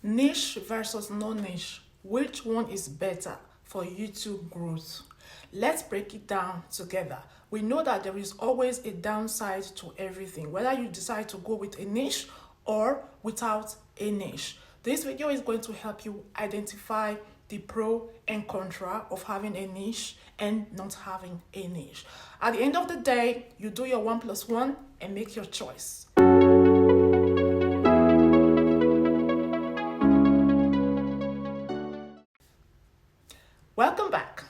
Niche versus no niche. Which one is better for YouTube growth? Let's break it down together. We know that there is always a downside to everything, whether you decide to go with a niche or without a niche. This video is going to help you identify the pro and contra of having a niche and not having a niche. At the end of the day, you do your 1+1 and make your choice. Welcome back.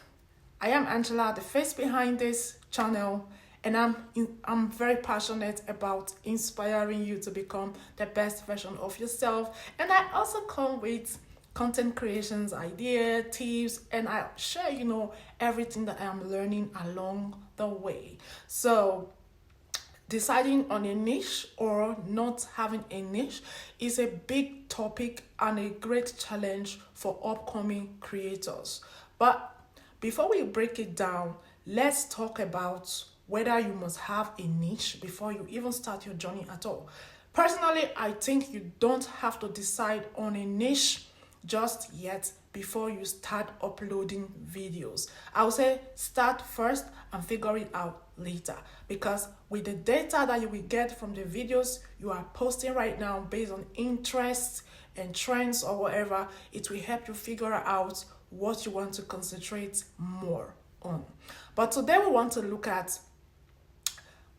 I am Angela, the face behind this channel, and I'm very passionate about inspiring you to become the best version of yourself. And I also come with content creations, idea, tips, and I share, everything that I am learning along the way. So deciding on a niche or not having a niche is a big topic and a great challenge for upcoming creators. But before we break it down, let's talk about whether you must have a niche before you even start your journey at all. Personally, I think you don't have to decide on a niche just yet before you start uploading videos. I would say start first and figure it out later, because with the data that you will get from the videos you are posting right now based on interests and trends or whatever, it will help you figure out what you want to concentrate more on. But today we want to look at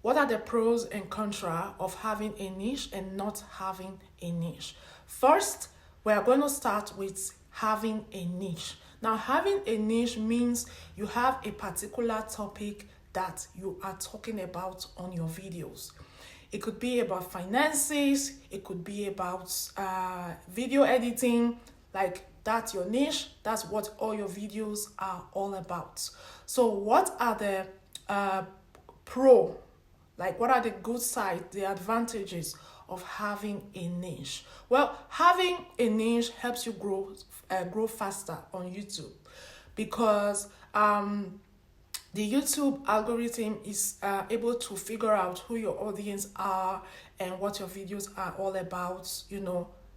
what are the pros and contra of having a niche and not having a niche. First, we are going to start with having a niche. Now, having a niche means you have a particular topic that you are talking about on your videos. It could be about finances, it could be about video editing, like that's your niche, that's what all your videos are all about. So what are the what are the good sides, the advantages of having a niche? Well, having a niche helps you grow faster on YouTube, because the YouTube algorithm is able to figure out who your audience are and what your videos are all about,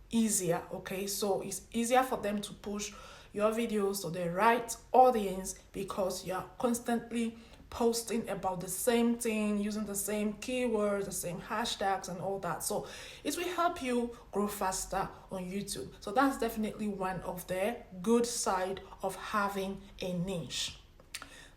easier. Okay, so it's easier for them to push your videos to the right audience because you're constantly posting about the same thing, using the same keywords, the same hashtags and all that. So it will help you grow faster on YouTube. So that's definitely one of the good side of having a niche.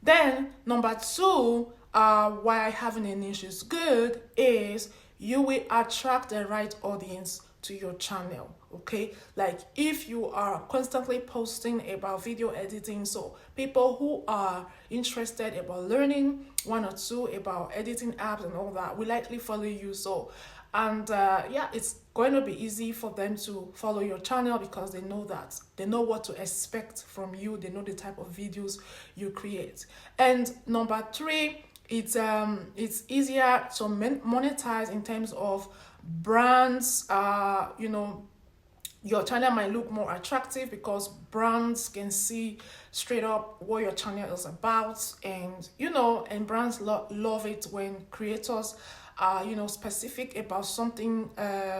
Then number two, why having a niche is good is you will attract the right audience to your channel. Okay, like if you are constantly posting about video editing, so people who are interested about learning one or two about editing apps and all that will likely follow you. So it's going to be easy for them to follow your channel because they know what to expect from you, they know the type of videos you create. And number three, it's easier to monetize in terms of brands. Your channel might look more attractive because brands can see straight up what your channel is about, and brands love it when creators are specific about something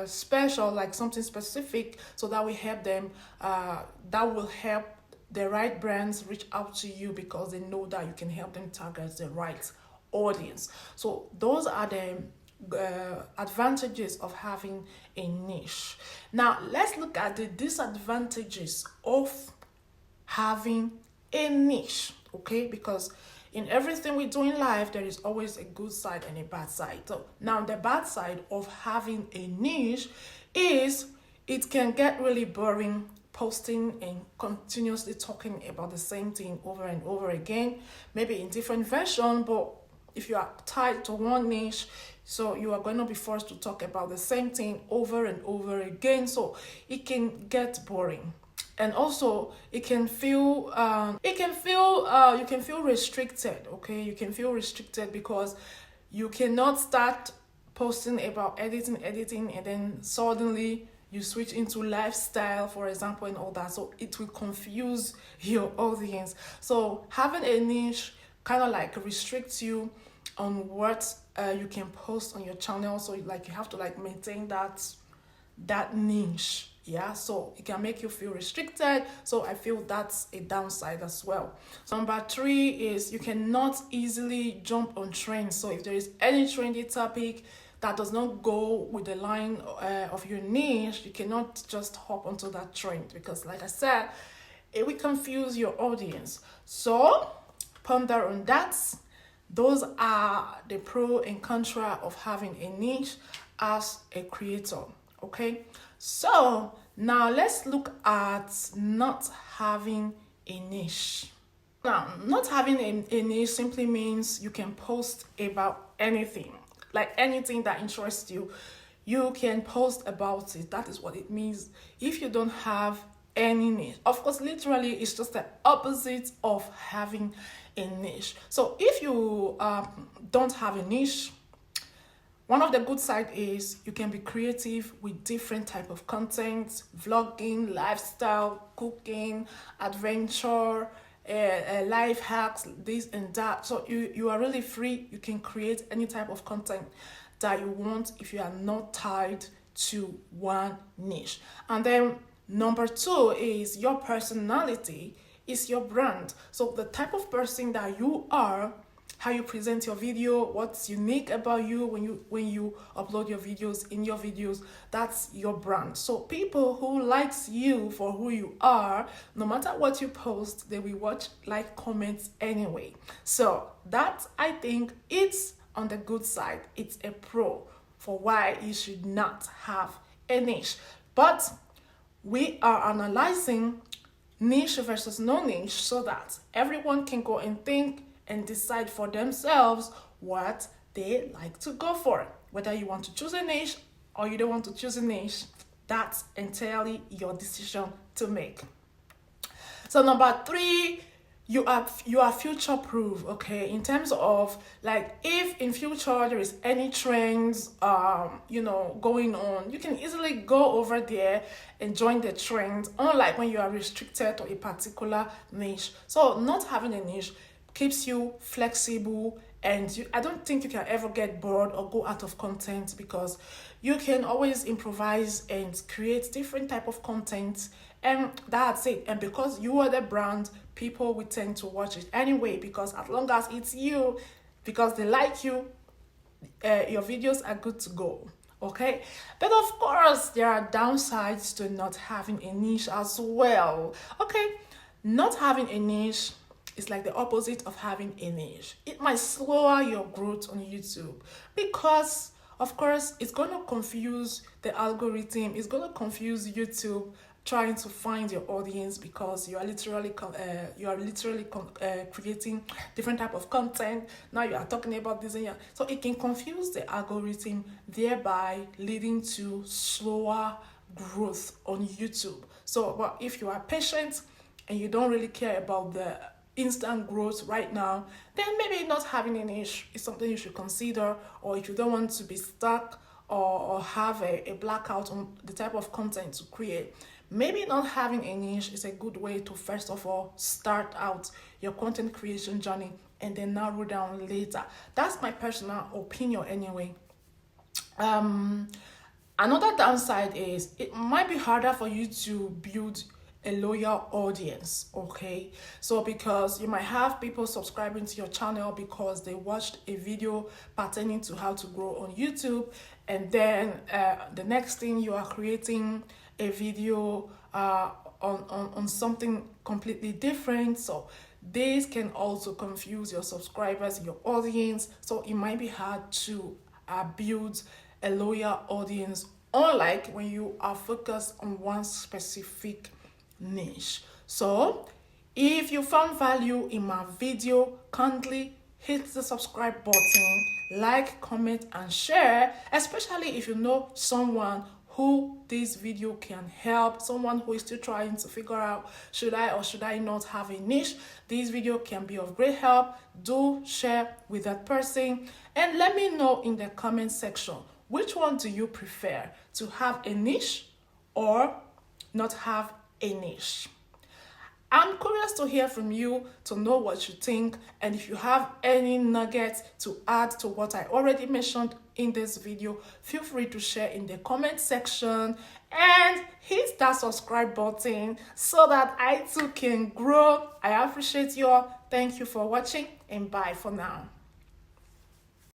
special, like something specific, so that will help them that will help the right brands reach out to you because they know that you can help them target the right audience. So those are the advantages of having a niche. Now let's look at the disadvantages of having a niche. Okay, because in everything we do in life there is always a good side and a bad side. So now the bad side of having a niche is it can get really boring posting and continuously talking about the same thing over and over again, maybe in different version. But if you are tied to one niche, so you are going to be forced to talk about the same thing over and over again, so it can get boring. And also it can feel you can feel restricted. Okay, you can feel restricted because you cannot start posting about editing and then suddenly you switch into lifestyle, for example, and all that. So it will confuse your audience. So having a niche kind of like restricts you on what you can post on your channel. So like you have to like maintain that niche. Yeah, so it can make you feel restricted. So I feel that's a downside as well. So number 3 is you cannot easily jump on trends. So if there is any trendy topic that does not go with the line of your niche, you cannot just hop onto that trend, because like I said, it will confuse your audience. So ponder on that. Those are the pro and contra of having a niche as a creator. Okay, so now let's look at not having a niche. Now, not having a niche simply means you can post about anything, like anything that interests you. You can post about it. That is what it means if you don't have any niche. Of course, literally, it's just the opposite of having a niche. So if you don't have a niche, one of the good side is you can be creative with different type of content, vlogging, lifestyle, cooking, adventure, life hacks, this and that. So you are really free. You can create any type of content that you want if you are not tied to one niche. And then number 2 is your personality is your brand. So the type of person that you are, how you present your video, what's unique about you when you upload your videos, in your videos, that's your brand. So people who likes you for who you are, no matter what you post, they will watch, like, comments anyway. So that, I think, it's on the good side. It's a pro for why you should not have a niche. But we are analyzing niche versus no niche so that everyone can go and think and decide for themselves what they like to go for. Whether you want to choose a niche or you don't want to choose a niche, that's entirely your decision to make. So number 3, you are future proof, okay, in terms of, like, if in future there is any trends going on, you can easily go over there and join the trend, unlike when you are restricted to a particular niche. So not having a niche keeps you flexible, and I don't think you can ever get bored or go out of content, because you can always improvise and create different type of content, and that's it. And because you are the brand, people will tend to watch it anyway, because as long as it's you, because they like you, your videos are good to go. Okay, but of course there are downsides to not having a niche as well. Okay, not having a niche is like the opposite of having a niche. It might slow your growth on YouTube, because of course it's going to confuse the algorithm. It's going to confuse YouTube trying to find your audience, because you are literally creating different type of content. Now you are talking about this, and so it can confuse the algorithm, thereby leading to slower growth on YouTube. So, but if you are patient and you don't really care about the instant growth right now, then maybe not having a niche is something you should consider. Or if you don't want to be stuck or have a blackout on the type of content to create, maybe not having a niche is a good way to, first of all, start out your content creation journey and then narrow down later. That's my personal opinion anyway. Another downside is it might be harder for you to build a loyal audience, okay? So because you might have people subscribing to your channel because they watched a video pertaining to how to grow on YouTube, and then the next thing you are creating a video on something completely different. So this can also confuse your subscribers, your audience. So it might be hard to build a loyal audience, unlike when you are focused on one specific niche. So if you found value in my video, kindly hit the subscribe button, like, comment, and share, especially if you know someone who this video can help, someone who is still trying to figure out, should I or should I not have a niche. This video can be of great help. Do share with that person, and let me know in the comment section, which one do you prefer, to have a niche or not have a niche? I'm curious to hear from you, to know what you think, and if you have any nuggets to add to what I already mentioned in this video, feel free to share in the comment section and hit that subscribe button so that I too can grow. I appreciate you all. Thank you for watching and bye for now.